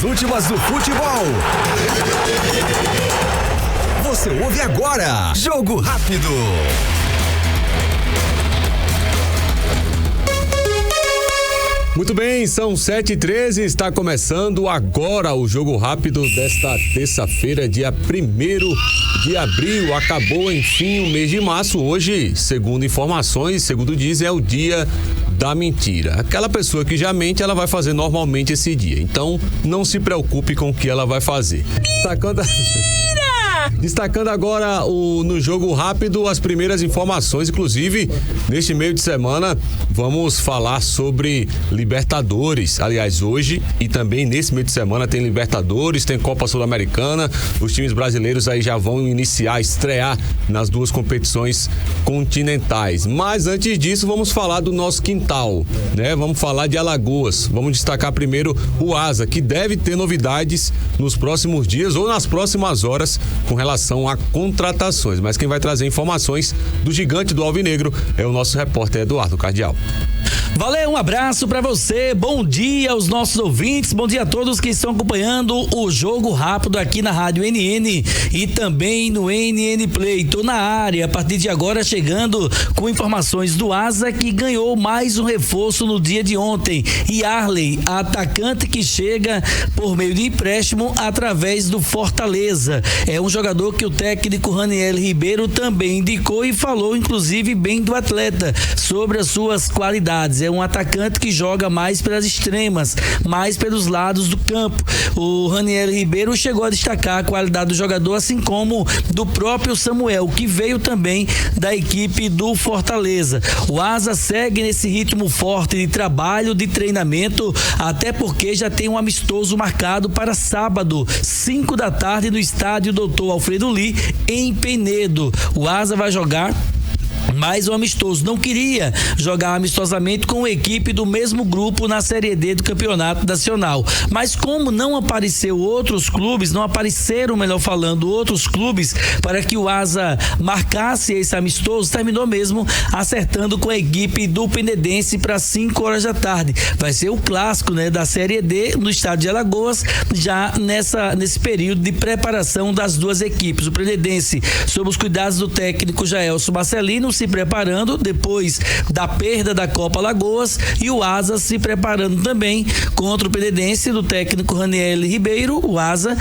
as últimas do futebol. Você ouve agora Jogo Rápido. Muito bem, são 7h13, está começando agora o Jogo Rápido desta terça-feira, dia 1º de abril. Acabou, enfim, o mês de março. Hoje, segundo informações, segundo dizem, é o dia da mentira. Aquela pessoa que já mente, ela vai fazer normalmente esse dia. Então, não se preocupe com o que ela vai fazer. Destacando agora no Jogo Rápido as primeiras informações, inclusive neste meio de semana vamos falar sobre Libertadores. Aliás, hoje e também nesse meio de semana tem Libertadores, tem Copa Sul-Americana. Os times brasileiros aí já vão estrear nas duas competições continentais. Mas antes disso, vamos falar do nosso quintal, né? Vamos falar de Alagoas. Vamos destacar primeiro o Asa, que deve ter novidades nos próximos dias ou nas próximas horas com relação a contratações, mas quem vai trazer informações do gigante do Alvinegro é o nosso repórter Eduardo Cardial. Valeu, um abraço pra você, bom dia aos nossos ouvintes, bom dia a todos que estão acompanhando o Jogo Rápido aqui na Rádio NN e também no NN Play. Tô na área, a partir de agora chegando com informações do Asa, que ganhou mais um reforço no dia de ontem. Yarley, atacante que chega por meio de empréstimo através do Fortaleza. É um jogador que o técnico Raniel Ribeiro também indicou e falou inclusive bem do atleta, sobre as suas qualidades. É um atacante que joga mais pelas extremas, mais pelos lados do campo. O Raniel Ribeiro chegou a destacar a qualidade do jogador, assim como do próprio Samuel, que veio também da equipe do Fortaleza. O Asa segue nesse ritmo forte de trabalho, de treinamento, até porque já tem um amistoso marcado para sábado, 5 da tarde, no estádio Dr. Alfredo Lee, em Penedo. O Asa vai jogar mais um amistoso. Não queria jogar amistosamente com a equipe do mesmo grupo na Série D do Campeonato Nacional. Mas como não apareceram outros clubes para que o Asa marcasse esse amistoso, terminou mesmo acertando com a equipe do Penedense para 5 horas da tarde. Vai ser o clássico, né, da Série D no estádio de Alagoas, já nesse período de preparação das duas equipes. O Penedense, sob os cuidados do técnico Jaelson Marcelino, se preparando depois da perda da Copa Alagoas, e o Asa se preparando também contra o Penedense do técnico Raniel Ribeiro, o Asa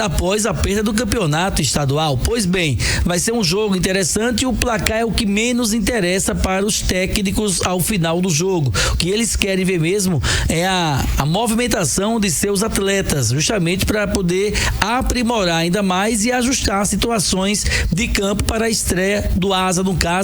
após a perda do campeonato estadual. Pois bem, vai ser um jogo interessante e o placar é o que menos interessa para os técnicos ao final do jogo. O que eles querem ver mesmo é a movimentação de seus atletas, justamente para poder aprimorar ainda mais e ajustar situações de campo para a estreia do Asa, no caso,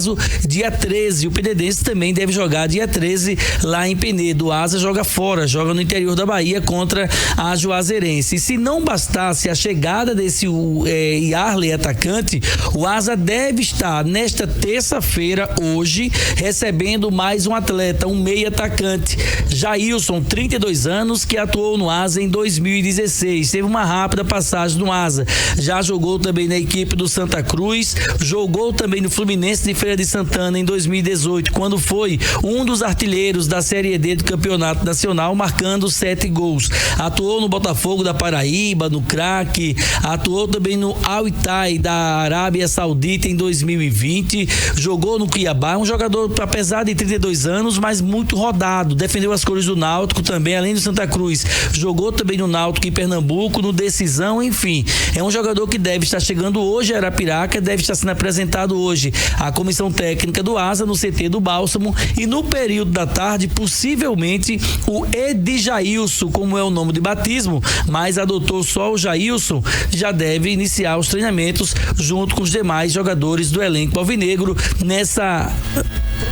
dia 13. O Penedense também deve jogar dia 13 lá em Penedo. O Asa joga fora, joga no interior da Bahia contra a Juazeirense. E se não bastasse a chegada desse Yarley atacante, o Asa deve estar nesta terça-feira, hoje, recebendo mais um atleta, um meia atacante, Jailson, 32 anos, que atuou no Asa em 2016. Teve uma rápida passagem no Asa. Já jogou também na equipe do Santa Cruz, jogou também no Fluminense de Feira de Santana em 2018, quando foi um dos artilheiros da Série D do Campeonato Nacional, marcando 7 gols. Atuou no Botafogo da Paraíba, no Craque, atuou também no Al Ittihad da Arábia Saudita em 2020, jogou no Cuiabá, um jogador, apesar de 32 anos, mas muito rodado, defendeu as cores do Náutico também, além do Santa Cruz, jogou também no Náutico em Pernambuco, no Decisão, enfim, é um jogador que deve estar chegando hoje a Arapiraca, deve estar sendo apresentado hoje à comissão técnica do Asa no CT do Bálsamo, e no período da tarde, possivelmente, o Edjailson, como é o nome de batismo, mas adotou só o Jailson, já deve iniciar os treinamentos junto com os demais jogadores do elenco alvinegro nessa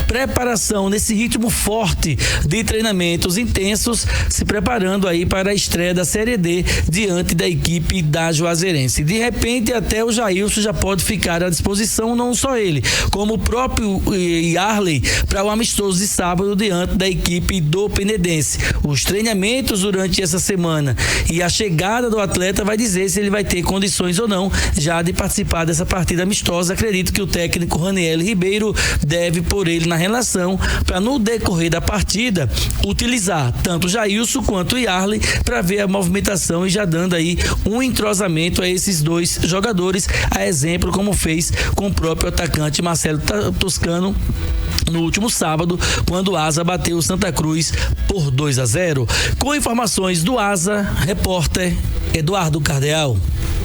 preparação, nesse ritmo forte de treinamentos intensos, se preparando aí para a estreia da Série D diante da equipe da Juazeirense. De repente, até o Jailson já pode ficar à disposição, não só ele, como o próprio Yarley, para o amistoso de sábado diante da equipe do Penedense. Os treinamentos durante essa semana e a chegada do atleta vai dizer se ele vai ter condições ou não já de participar dessa partida amistosa. Acredito que o técnico Raniel Ribeiro deve, por ele na relação para, no decorrer da partida, utilizar tanto Jailson quanto Yarley para ver a movimentação e já dando aí um entrosamento a esses dois jogadores, a exemplo como fez com o próprio atacante Marcelo Toscano no último sábado, quando o Asa bateu o Santa Cruz por 2-0. Com informações do Asa, repórter Eduardo Cardeal.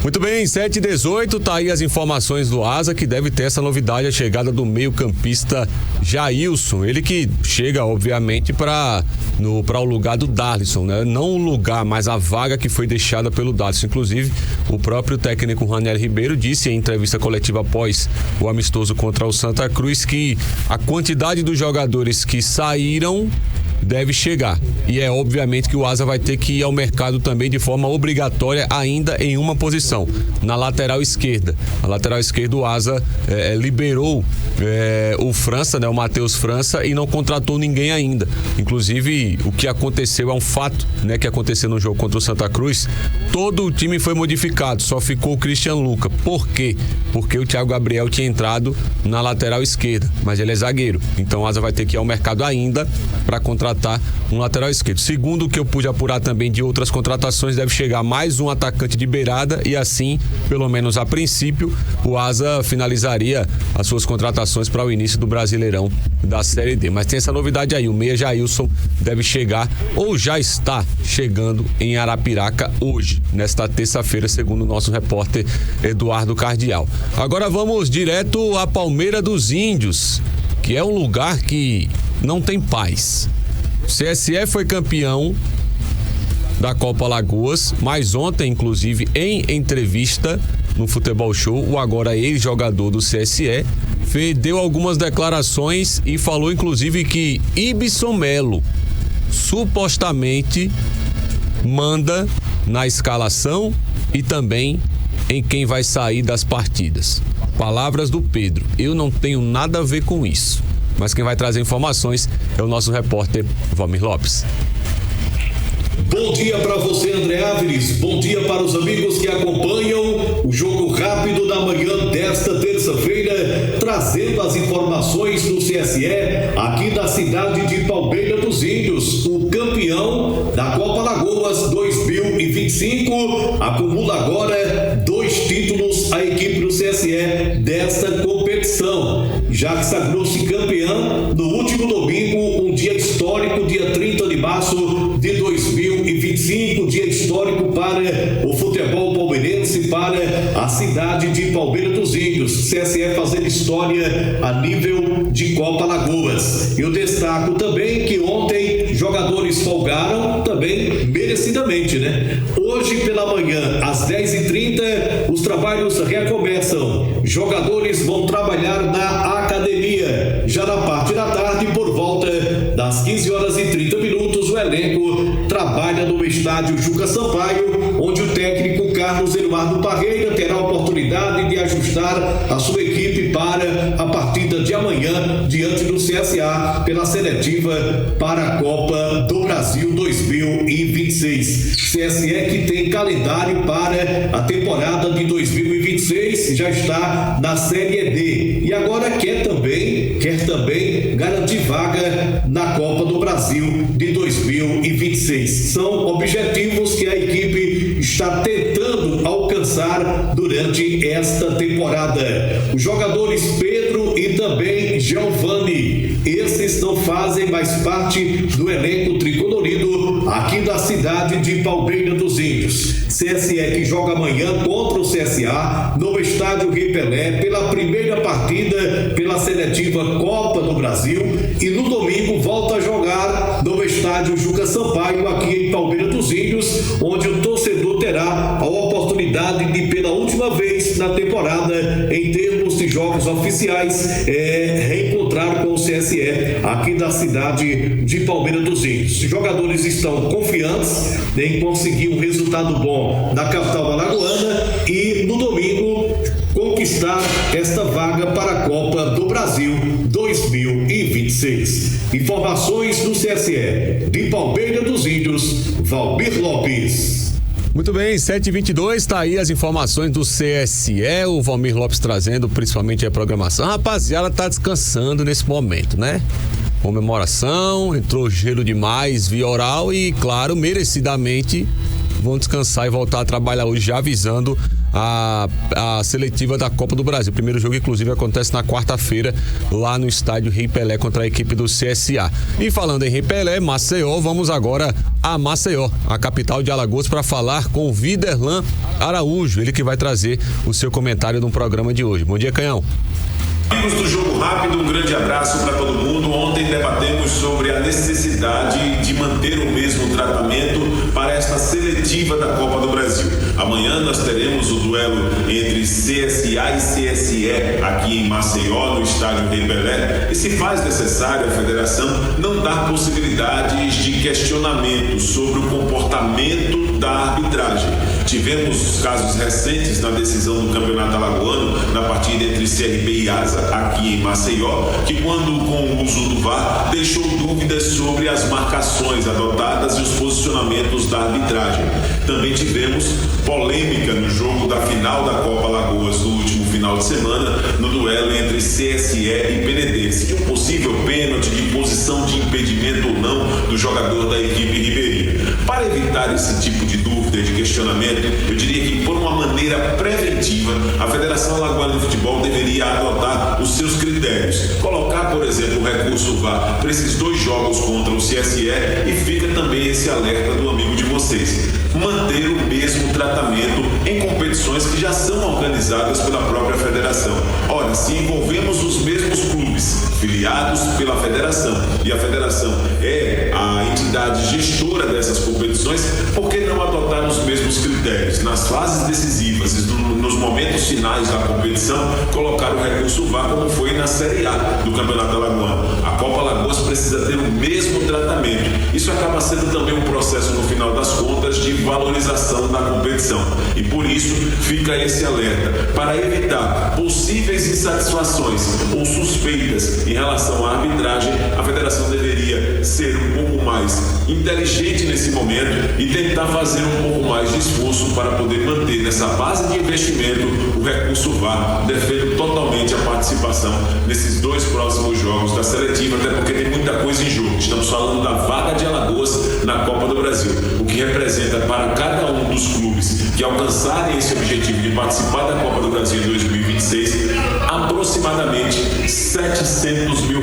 Muito bem, 7h18, tá aí as informações do Asa, que deve ter essa novidade, a chegada do meio-campista Jailson. Ele que chega, obviamente, para o lugar do Darlisson, né? Não o lugar, mas a vaga que foi deixada pelo Darlisson. Inclusive, o próprio técnico Raniel Ribeiro disse em entrevista coletiva após o amistoso contra o Santa Cruz que a quantidade dos jogadores que saíram deve chegar. E é obviamente que o Asa vai ter que ir ao mercado também de forma obrigatória, ainda em uma posição, na lateral esquerda. A lateral esquerda, o Asa liberou o França, né, o Matheus França, e não contratou ninguém ainda. Inclusive, o que aconteceu é um fato, né, que aconteceu no jogo contra o Santa Cruz. Todo o time foi modificado, só ficou o Christian Luca. Por quê? Porque o Thiago Gabriel tinha entrado na lateral esquerda, mas ele é zagueiro. Então o Asa vai ter que ir ao mercado ainda para contratar um lateral esquerdo. Segundo o que eu pude apurar também de outras contratações, deve chegar mais um atacante de beirada e assim, pelo menos a princípio, o Asa finalizaria as suas contratações para o início do Brasileirão da Série D. Mas tem essa novidade aí, o meia Jailson deve chegar ou já está chegando em Arapiraca hoje, nesta terça-feira, segundo o nosso repórter Eduardo Cardial. Agora vamos direto à Palmeira dos Índios, que é um lugar que não tem paz. O CSE foi campeão da Copa Alagoas, mas ontem, inclusive, em entrevista no Futebol Show, o agora ex-jogador do CSE deu algumas declarações e falou, inclusive, que Ibson Melo supostamente manda na escalação e também em quem vai sair das partidas. Palavras do Pedro: eu não tenho nada a ver com isso. Mas quem vai trazer informações é o nosso repórter Valmir Lopes. Bom dia para você, André Áviles. Bom dia para os amigos que acompanham o Jogo Rápido da manhã desta terça-feira, trazendo as informações do CSE aqui da cidade de Palmeira dos Índios. O campeão da Copa Alagoas 2025 acumula agora 2 títulos a equipe do CSE desta competição, já que sagrou-se campeão no último domingo, um dia histórico, dia 30 de março de 2025, dia histórico para o futebol palmeirense, para a cidade de Palmeira dos Índios. CSE fazendo história a nível de Copa Alagoas. Eu destaco também que ontem jogadores folgaram também merecidamente, né? Hoje pela manhã, às 10h30, os trabalhos recomeçam. Jogadores vão trabalhar na academia. Já na parte da tarde, por volta das 15h30, o elenco trabalha no estádio Juca Sampaio, onde o técnico Carlos Eduardo Parreira terá a oportunidade de ajustar a sua equipe para a partida de amanhã diante do CSA pela seletiva para a Copa do Brasil 2026. CSE que tem calendário para a temporada de 2026, já está na Série D e agora quer também garantir vaga na Copa do Brasil de 2026. São objetivos que a equipe está tentando alcançar durante esta temporada. Os jogadores Pedro e também Giovani, esses não fazem mais parte do elenco tricolorido aqui da cidade de Palmeira dos Índios. CSE que joga amanhã contra o CSA no estádio Rei Pelé pela primeira partida pela seletiva Copa do Brasil e no domingo volta a jogar no estádio Juca Sampaio aqui em Palmeira dos Índios, onde o torcedor terá a oportunidade de, pela última vez na temporada, em termos de jogos oficiais, reencontrar com o CSE aqui da cidade de Palmeira dos Índios. Os jogadores estão confiantes em conseguir um resultado bom na capital alagoana e no domingo conquistar esta vaga para a Copa do Brasil 2026. Informações do CSE de Palmeira dos Índios, Valmir Lopes. Muito bem, 7h22, tá aí as informações do CSE, o Valmir Lopes trazendo principalmente a programação. A rapaziada tá descansando nesse momento, né? Comemoração, entrou gelo demais via oral e, claro, merecidamente vão descansar e voltar a trabalhar hoje, já avisando a seletiva da Copa do Brasil. O primeiro jogo, inclusive, acontece na quarta-feira, lá no estádio Rei Pelé, contra a equipe do CSA. E falando em Rei Pelé, Maceió, vamos agora a Maceió, a capital de Alagoas, para falar com o Viderlan Araújo, ele que vai trazer o seu comentário no programa de hoje. Bom dia, Canhão. Amigos do Jogo Rápido, um grande abraço para todo mundo. Ontem debatemos sobre a necessidade de manter o mesmo tratamento para esta seletiva da Copa do Brasil. Amanhã nós teremos o duelo entre CSA e CSE aqui em Maceió, no estádio Rei Pelé, e se faz necessário a federação não dar possibilidades de questionamento sobre o comportamento da arbitragem. Tivemos casos recentes na decisão do Campeonato Alagoano, na partida entre CRB e ASA, aqui em Maceió, que quando com o uso do VAR deixou dúvidas sobre as marcações adotadas e os posicionamentos da arbitragem. Também tivemos polêmica no jogo da final da Copa Alagoas do último final de semana, no duelo entre CSE e Penedense, de um possível pênalti de posição de impedimento ou não do jogador da equipe ribeirinha. Para evitar esse tipo de dúvida e de questionamento, eu diria que, por uma maneira preventiva, a Federação Alagoana de Futebol deveria adotar os seus critérios. Colocar, por exemplo, o recurso VAR para esses dois jogos contra o CSE, e fica também esse alerta do amigo de vocês. Manter o mesmo tratamento em competições que já são organizadas pela própria federação. Ora, se envolvemos os mesmos clubes filiados pela federação e a federação é a entidade gestora dessas competições, por que não adotar os mesmos critérios? Nas fases decisivas e nos momentos finais da competição, colocar o recurso VAR como foi na Série A do Campeonato Alagoano. A Copa Alagoas precisa ter o mesmo tratamento. Isso acaba sendo também um processo, no final das contas, de valorização da competição. E por isso fica esse alerta. Para evitar possíveis insatisfações ou suspeitas em relação à arbitragem, a federação deveria ser um pouco mais inteligente nesse momento e tentar fazer um pouco mais de esforço para poder manter nessa base de investimento o recurso VAR, defendo totalmente a participação nesses dois próximos jogos da seletiva, até porque tem muita coisa em jogo. Estamos falando da vaga de Alagoas na Copa do Brasil, o que representa para cada um dos clubes que alcançarem esse objetivo de participar da Copa do Brasil em 2026, aproximadamente R$700 mil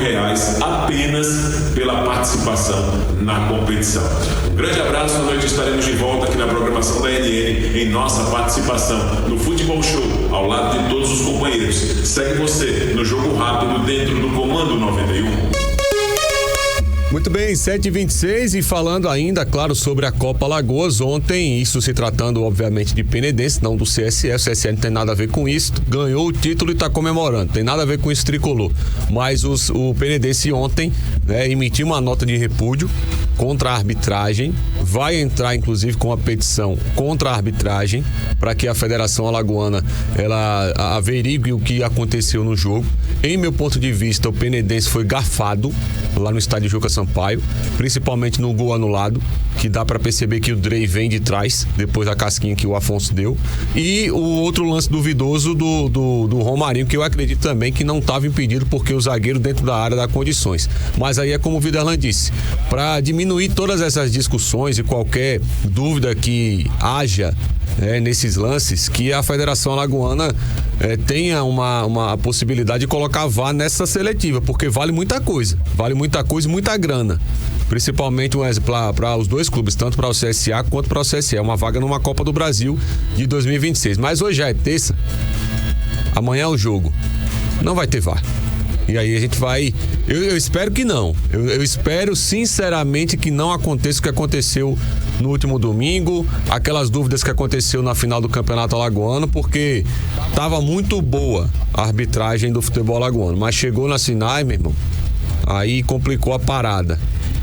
apenas pela participação na competição. Um grande abraço, à noite estaremos de volta aqui na programação da NN em nossa participação no Futebol Show, ao lado de todos os companheiros. Segue você no Jogo Rápido dentro do Comando 91. Muito bem, 7h26, e falando ainda, claro, sobre a Copa Alagoas, ontem, isso se tratando obviamente de Penedense, não do CSE, o CSE não tem nada a ver com isso, ganhou o título e está comemorando, tem nada a ver com esse tricolor, mas o Penedense ontem, né, emitiu uma nota de repúdio contra a arbitragem, vai entrar inclusive com uma petição contra a arbitragem para que a Federação Alagoana ela averigue o que aconteceu no jogo. Em meu ponto de vista, o Penedense foi garfado lá no estádio Juca Sampaio, principalmente no gol anulado, que dá para perceber que o Drey vem de trás, depois da casquinha que o Afonso deu, e o outro lance duvidoso do Romarinho, que eu acredito também que não estava impedido, porque o zagueiro dentro da área dá condições. Mas aí é como o Viderlan disse, para diminuir todas essas discussões e qualquer dúvida que haja nesses lances, que a Federação Alagoana tenha uma possibilidade de colocar VAR nessa seletiva, porque vale muita coisa e muita grana, principalmente para os dois clubes, tanto para o CSA quanto para o CSE, uma vaga numa Copa do Brasil de 2026. Mas hoje já é terça, amanhã é o jogo, não vai ter VAR. E aí a gente vai... Eu espero que não. Eu espero sinceramente que não aconteça o que aconteceu no último domingo, aquelas dúvidas que aconteceu na final do Campeonato Alagoano, porque tava muito boa a arbitragem do futebol alagoano, mas chegou na Sinai, meu irmão, aí complicou a parada.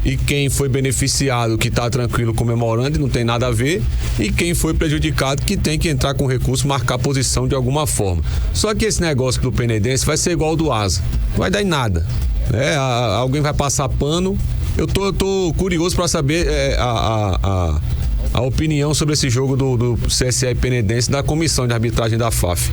E quem foi beneficiado, que tá tranquilo comemorando e não tem nada a ver, e quem foi prejudicado, que tem que entrar com recurso, marcar posição de alguma forma. Só que esse negócio do Penedense vai ser igual ao do ASA, não vai dar em nada, alguém vai passar pano. Eu tô curioso para saber a opinião sobre esse jogo do CSA e Penedense da comissão de arbitragem da FAF.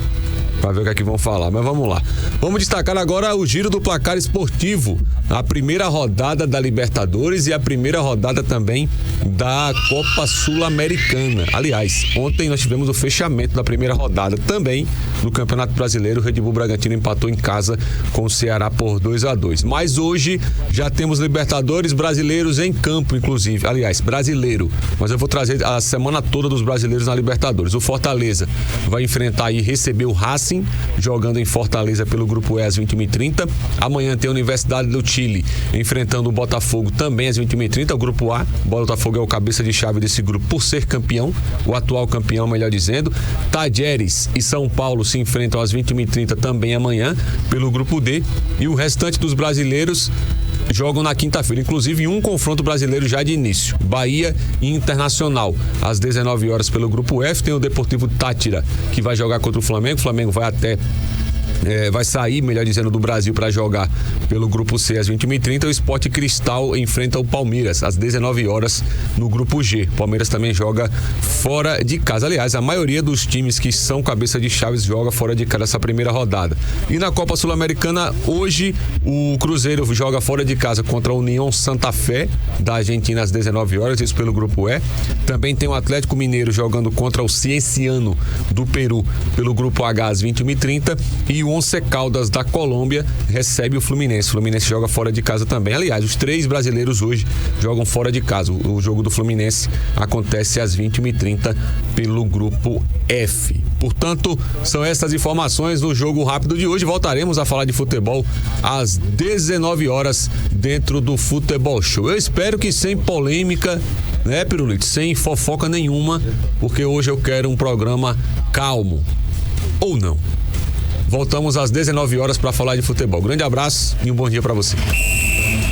Para ver o que é que vão falar, mas vamos lá. Vamos destacar agora o giro do placar esportivo, a primeira rodada da Libertadores e a primeira rodada também da Copa Sul-Americana. Aliás, ontem nós tivemos o fechamento da primeira rodada também no Campeonato Brasileiro. O Red Bull Bragantino empatou em casa com o Ceará por 2-2. Mas hoje já temos Libertadores brasileiros em campo, inclusive. Aliás, brasileiro. Mas eu vou trazer a semana toda dos brasileiros na Libertadores. O Fortaleza vai enfrentar e receber o Racing, jogando em Fortaleza pelo Grupo E às 21h30. Amanhã tem a Universidade do Chile enfrentando o Botafogo também às 21h30. O Grupo A, o Botafogo é o cabeça de chave desse grupo por ser campeão, o atual campeão, melhor dizendo. Tajeres e São Paulo se enfrentam às 21h30 também amanhã pelo Grupo D. E o restante dos brasileiros jogam na quinta-feira, inclusive um confronto brasileiro já de início. Bahia e Internacional, às 19 horas pelo Grupo F. Tem o Deportivo Táchira, que vai jogar contra o Flamengo. O Flamengo vai vai sair, melhor dizendo, do Brasil para jogar pelo Grupo C às 21h30. O Sport Cristal enfrenta o Palmeiras às 19 horas no Grupo G. O Palmeiras também joga fora de casa. Aliás, a maioria dos times que são cabeça de chaves joga fora de casa essa primeira rodada. E na Copa Sul-Americana, hoje, o Cruzeiro joga fora de casa contra a União Santa Fé da Argentina às 19 horas, isso pelo Grupo E. Também tem o Atlético Mineiro jogando contra o Cienciano do Peru pelo Grupo H às 21h30. E o Once Caldas da Colômbia recebe o Fluminense. O Fluminense joga fora de casa também. Aliás, os 3 brasileiros hoje jogam fora de casa. O jogo do Fluminense acontece às 21h30 pelo Grupo F. Portanto, são essas informações do Jogo Rápido de hoje. Voltaremos a falar de futebol às 19 horas dentro do Futebol Show. Eu espero que sem polêmica, né, Pirulito? Sem fofoca nenhuma, porque hoje eu quero um programa calmo. Ou não. Voltamos às 19 horas para falar de futebol. Grande abraço e um bom dia para você.